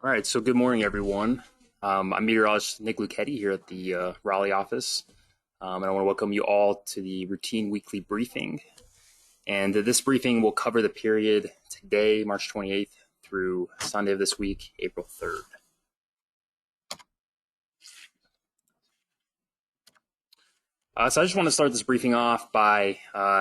All right, so good morning, everyone. I'm meteorologist Nick Lucchetti here at the Raleigh office, and I want to welcome you all to the routine weekly briefing. And this briefing will cover the period today, March 28th, through Sunday of this week, April 3rd. So I just want to start this briefing off by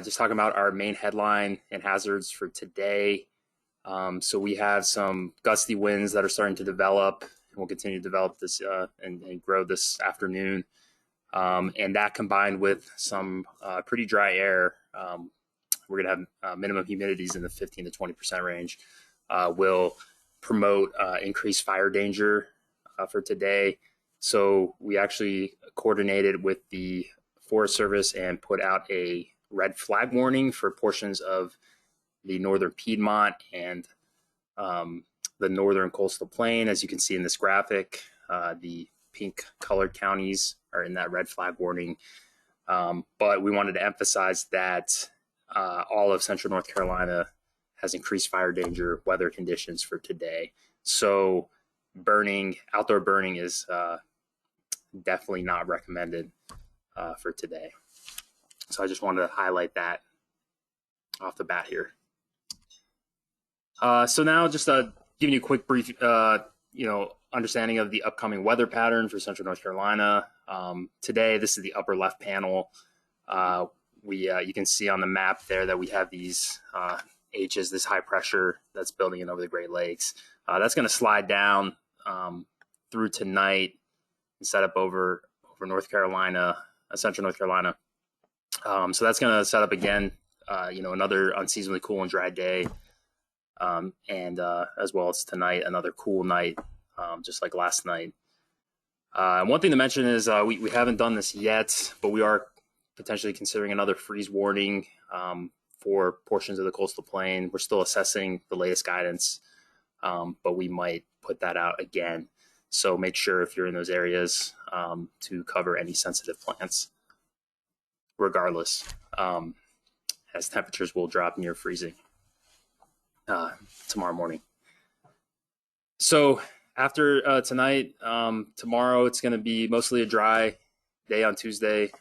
just talking about our main headline and hazards for today. So we have some gusty winds that are starting to develop, and will continue to develop this and grow this afternoon. And that combined with some pretty dry air, we're going to have minimum humidities in the 15 to 20% range, will promote increased fire danger for today. So we actually coordinated with the Forest Service and put out a red flag warning for portions of the northern Piedmont and the northern coastal plain. As you can see in this graphic, the pink colored counties are in that red flag warning. But we wanted to emphasize that all of central North Carolina has increased fire danger weather conditions for today. So outdoor burning is definitely not recommended for today. So I just wanted to highlight that off the bat here. So now just giving you a quick brief, understanding of the upcoming weather pattern for central North Carolina. Today, this is the upper left panel. You can see on the map there that we have these H's, this high pressure that's building in over the Great Lakes. That's going to slide down through tonight and set up over North Carolina, central North Carolina. So that's going to set up again, another unseasonably cool and dry day. And as well as tonight, another cool night, just like last night. One thing to mention is we haven't done this yet, but we are potentially considering another freeze warning for portions of the coastal plain. We're still assessing the latest guidance, but we might put that out again. So make sure if you're in those areas to cover any sensitive plants, regardless, as temperatures will drop near freezing tomorrow morning. So after tonight, tomorrow it's going to be mostly a dry day on Tuesday.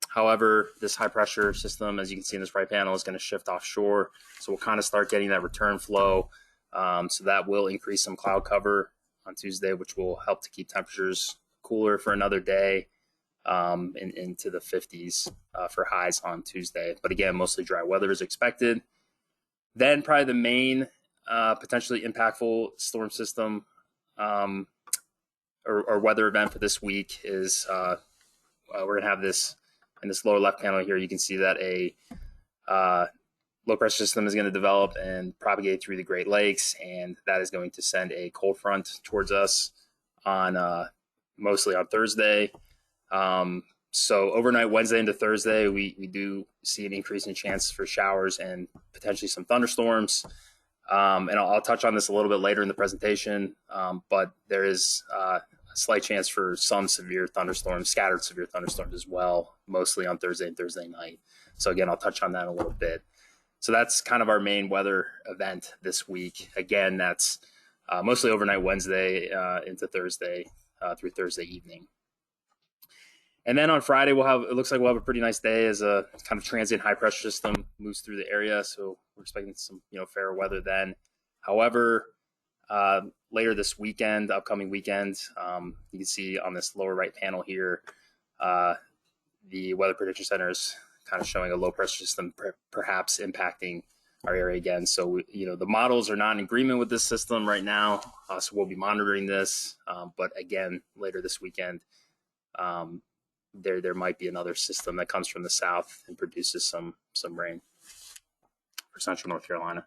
However, this high pressure system, as you can see in this right panel, is going to shift offshore. So we'll kind of start getting that return flow. So that will increase some cloud cover on Tuesday, which will help to keep temperatures cooler for another day into the 50s for highs on Tuesday. But again, mostly dry weather is expected. Then probably the main potentially impactful storm system or weather event for this week is we're going to have this in this lower left panel here. You can see that a low pressure system is going to develop and propagate through the Great Lakes, and that is going to send a cold front towards us on mostly on Thursday. So overnight Wednesday into Thursday, we do see an increase in chance for showers and potentially some thunderstorms. And I'll touch on this a little bit later in the presentation, but there is a slight chance for some severe thunderstorms, scattered severe thunderstorms as well, mostly on Thursday and Thursday night. So again, I'll touch on that in a little bit. So that's kind of our main weather event this week. Again, that's mostly overnight Wednesday into Thursday through Thursday evening. And then on Friday, it looks like we'll have a pretty nice day as a kind of transient high pressure system moves through the area. So we're expecting some, fairer weather then. However, later this weekend, upcoming weekend, you can see on this lower right panel here, the Weather Prediction Center is kind of showing a low pressure system perhaps impacting our area again. So, the models are not in agreement with this system right now. So we'll be monitoring this. But again, later this weekend, there might be another system that comes from the south and produces some rain for central North Carolina.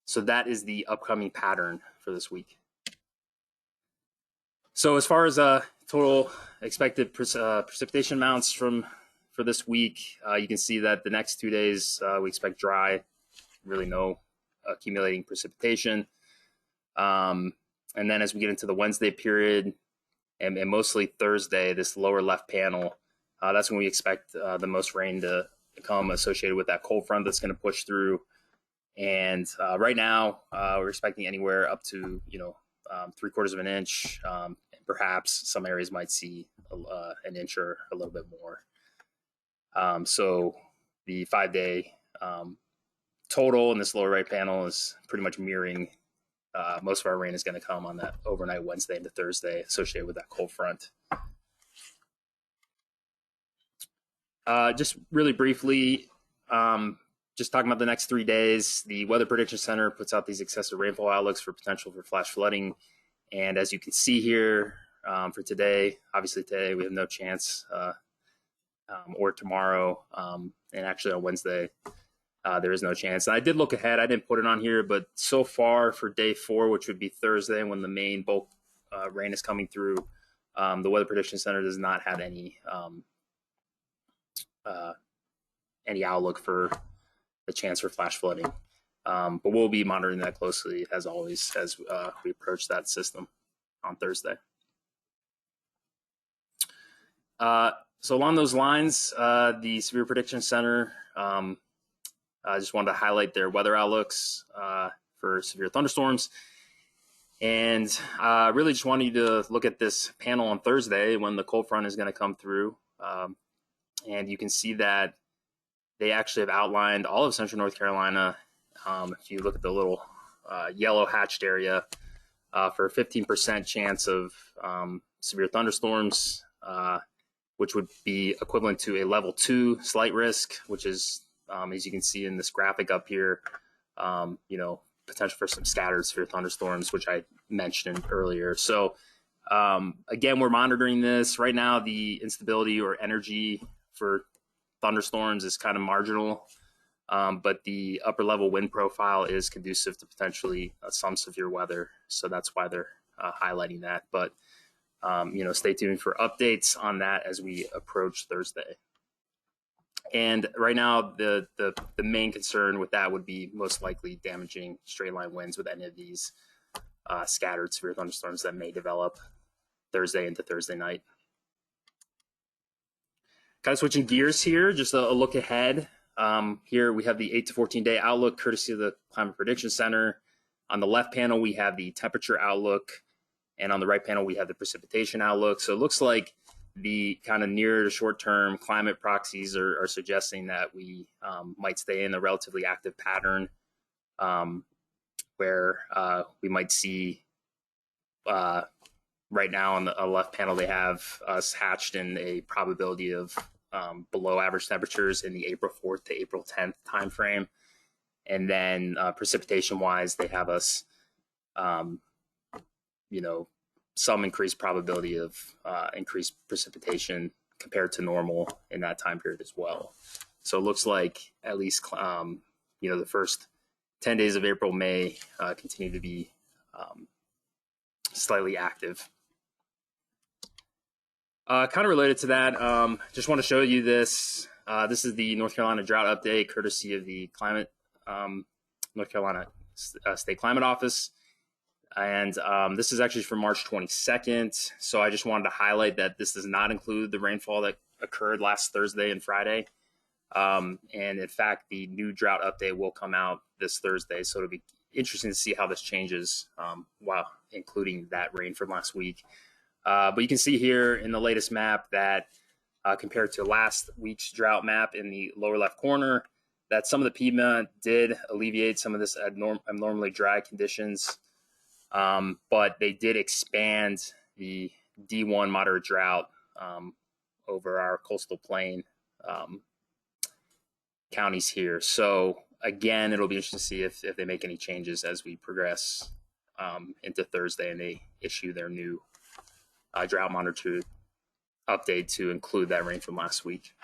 So that is the upcoming pattern for this week. So as far as total expected precipitation amounts for this week, you can see that the next 2 days we expect dry, really no accumulating precipitation. And then as we get into the Wednesday period, and mostly Thursday, this lower left panel, that's when we expect the most rain to come associated with that cold front that's going to push through. And right now, we're expecting anywhere up to, 3/4 of an inch, and perhaps some areas might see an inch or a little bit more. So the 5-day total in this lower right panel is pretty much mirroring most of our rain is going to come on that overnight Wednesday into Thursday associated with that cold front. Just really briefly, just talking about the next 3 days, the Weather Prediction Center puts out these excessive rainfall outlooks for potential for flash flooding. And as you can see here, for today, obviously today we have no chance, or tomorrow, and actually on Wednesday, there is no chance. And I did look ahead. I didn't put it on here, but so far for day 4, which would be Thursday when the main bulk rain is coming through, the Weather Prediction Center does not have any outlook for the chance for flash flooding. But we'll be monitoring that closely as always as we approach that system on Thursday. So along those lines, the Severe Prediction Center, I just wanted to highlight their weather outlooks for severe thunderstorms. And really just wanted you to look at this panel on Thursday when the cold front is going to come through. And you can see that they actually have outlined all of central North Carolina. If you look at the little yellow hatched area for a 15% chance of severe thunderstorms, which would be equivalent to a level 2 slight risk, which is, as you can see in this graphic up here, potential for some scattered severe thunderstorms, which I mentioned earlier. So again, we're monitoring this right now. The instability or energy for thunderstorms is kind of marginal, but the upper level wind profile is conducive to potentially some severe weather. So that's why they're highlighting that. But stay tuned for updates on that as we approach Thursday. And right now, the main concern with that would be most likely damaging straight line winds with any of these scattered severe thunderstorms that may develop Thursday into Thursday night. Kind of switching gears here, just a look ahead. Here we have the 8 to 14 day outlook courtesy of the Climate Prediction Center. On the left panel, we have the temperature outlook. And on the right panel, we have the precipitation outlook. So it looks like the kind of near to short term climate proxies are suggesting that we might stay in a relatively active pattern where we might see right now on the left panel, they have us hatched in a probability of below average temperatures in the April 4th to April 10th timeframe. And then precipitation wise, they have us, some increased probability of increased precipitation compared to normal in that time period as well. So it looks like at least, the first 10 days of April may continue to be slightly active. Kind of related to that, just want to show you this. This is the North Carolina Drought Update, courtesy of the North Carolina State Climate Office. And this is actually from March 22nd. So I just wanted to highlight that this does not include the rainfall that occurred last Thursday and Friday. And in fact, the new drought update will come out this Thursday. So it'll be interesting to see how this changes while including that rain from last week. But you can see here in the latest map that compared to last week's drought map in the lower left corner, that some of the Piedmont did alleviate some of this abnormally dry conditions. But they did expand the D1 moderate drought over our coastal plain counties here. So again, it'll be interesting to see if they make any changes as we progress into Thursday and they issue their new drought monitor update to include that rain from last week.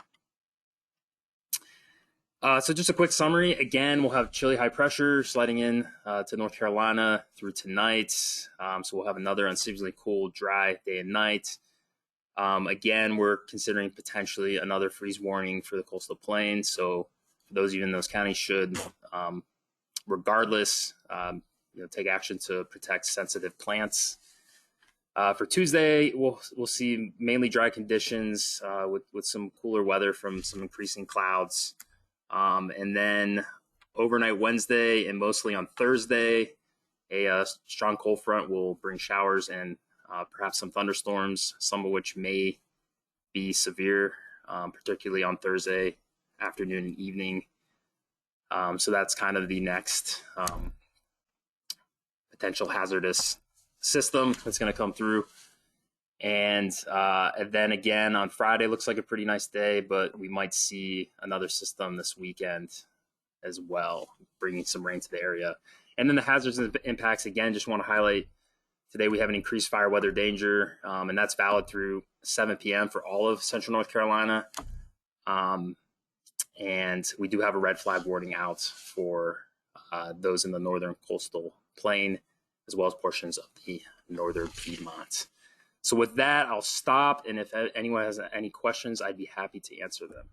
So just a quick summary. Again, we'll have chilly high pressure sliding in to North Carolina through tonight. So we'll have another unseasonably cool, dry day and night. Again, we're considering potentially another freeze warning for the coastal plain. So for those of you in those counties should, regardless, take action to protect sensitive plants. For Tuesday, we'll see mainly dry conditions with some cooler weather from some increasing clouds. And then overnight Wednesday and mostly on Thursday, A strong cold front will bring showers and perhaps some thunderstorms, some of which may be severe, particularly on Thursday afternoon and evening. So that's kind of the next potential hazardous system that's going to come through. And then again on Friday looks like a pretty nice day, but we might see another system this weekend as well, bringing some rain to the area. And then the hazards and impacts, again, just want to highlight today we have an increased fire weather danger, and that's valid through 7 p.m. for all of central North Carolina. And we do have a red flag warning out for those in the northern coastal plain, as well as portions of the northern Piedmont. So with that, I'll stop. And if anyone has any questions, I'd be happy to answer them.